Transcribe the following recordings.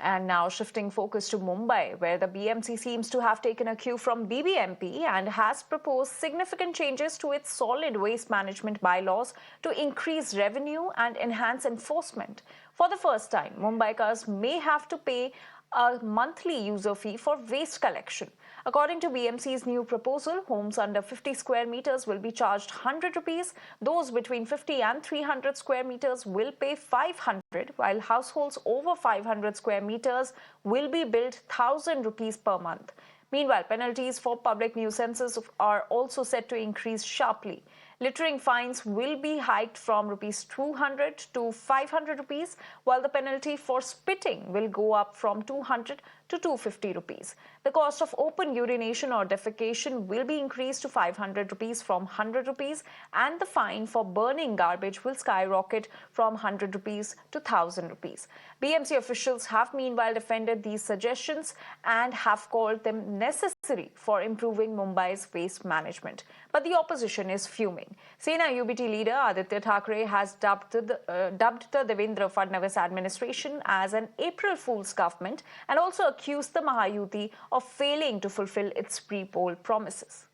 And now shifting focus to Mumbai, where the BMC seems to have taken a cue from BBMP and has proposed significant changes to its solid waste management bylaws to increase revenue and enhance enforcement. For the first time, Mumbaikars may have to pay a monthly user fee for waste collection. According to BMC's new proposal, homes under 50 square meters will be charged 100 rupees. Those between 50 and 300 square meters will pay 500, while households over 500 square meters will be billed 1,000 rupees per month. Meanwhile, penalties for public nuisances are also set to increase sharply. Littering fines will be hiked from rupees 200 to 500 rupees, while the penalty for spitting will go up from 200 to 250 rupees. The cost of open urination or defecation will be increased to 500 rupees from 100 rupees, and the fine for burning garbage will skyrocket from 100 rupees to 1,000 rupees. BMC officials have meanwhile defended these suggestions and have called them necessary for improving Mumbai's waste management. But the opposition is fuming. Sena UBT leader Aditya Thackeray has dubbed the Devendra Fadnavis administration as an April Fool's government and also accused the Mahayuti of failing to fulfill its pre-poll promises.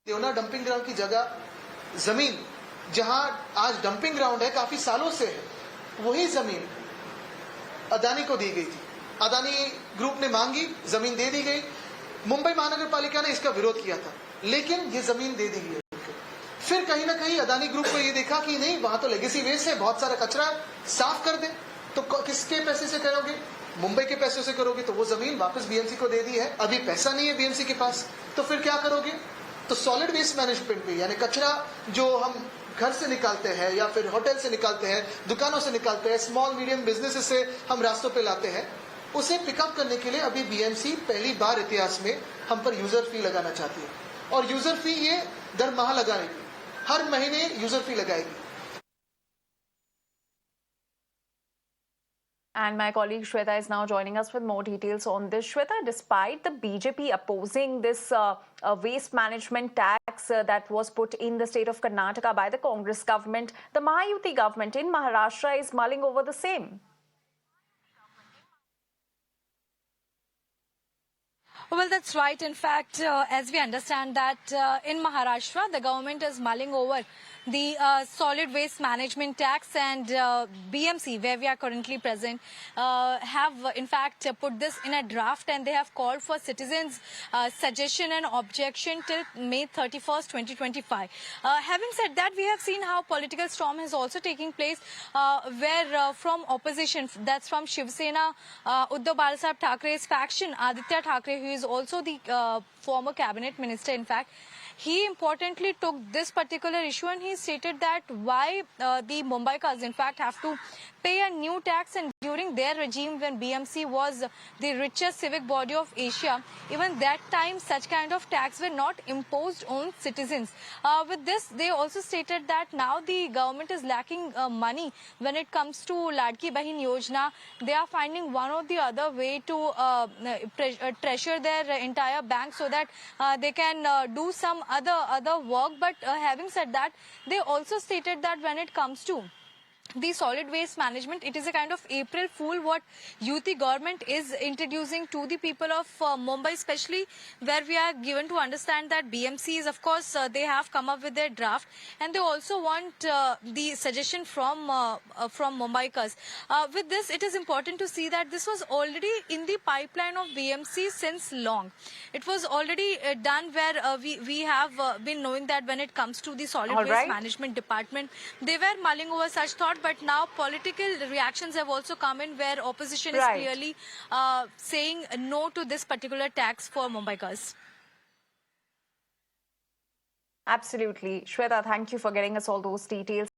Deonar dumping ground की जगह जमीन जहां आज dumping ground है काफी सालों से है, वही जमीन अदानी को दी गई थी। अदानी ग्रुप ने मांगी, जमीन दे दी गई। मुंबई महानगर पालिका ने इसका विरोध किया था, लेकिन ये जमीन दे दी गई। फिर कहीं ना कहीं अदानी ग्रुप को ये देखा कि नहीं, वहां तो लेगेसी वेस्ट है, बहुत सारा कचरा है, साफ कर दे। तो किसके पैसे से करोगे? मुंबई के पैसों से करोगे, तो वो जमीन वापस बीएमसी को दे दी है। अभी पैसा नहीं है बीएमसी के पास, तो फिर क्या करोगे? तो सॉलिड वेस्ट मैनेजमेंट पे, यानी कचरा जो हम घर से निकालते हैं या फिर होटल से निकालते हैं, दुकानों से निकालते हैं, स्मॉल मीडियम बिजनेसेस से हम रास्तों पे लाते हैं, उसे पिकअप करने के लिए अभी बीएमसी पहली बार इतिहास में हम पर यूजर फी लगाना चाहती है। और यूजर फी ये दर माह लगाएगी, हर महीने यूजर फी लगाएगी। And my colleague Shweta is now joining us with more details on this. Shweta, despite the BJP opposing this waste management tax that was put in the state of Karnataka by the Congress government, the Mahayuti government in Maharashtra is mulling over the same. Well, that's right. In fact, as we understand that in Maharashtra, the government is mulling over the solid waste management tax, and BMC, where we are currently present, have in fact put this in a draft, and they have called for citizens' suggestion and objection till May 31st, 2025. Having said that, we have seen how political storm is also taking place, where from opposition, that's from Shiv Sena, Uddhav Balasaheb Thackeray's faction, Aditya Thackeray, who is also the former cabinet minister, in fact, he importantly took this particular issue and he stated that why the Mumbaikars in fact have to pay a new tax, and during their regime when BMC was the richest civic body of Asia, even that time such kind of tax were not imposed on citizens. With this, they also stated that now the government is lacking money when it comes to Ladki Bahin Yojana. They are finding one or the other way to treasure their entire bank so that they can do some other work. But having said that, they also stated that when it comes to the solid waste management, it is a kind of April Fool what UT government is introducing to the people of Mumbai, especially where we are given to understand that BMCs, of course, they have come up with their draft, and they also want the suggestion from Mumbaikars. With this, it is important to see that this was already in the pipeline of BMC since long. It was already done where we have been knowing that when it comes to the solid waste management department, they were mulling over such thought. But now political reactions have also come in where opposition is clearly saying no to this particular tax for Mumbaikars. Absolutely. Shweta, thank you for getting us all those details.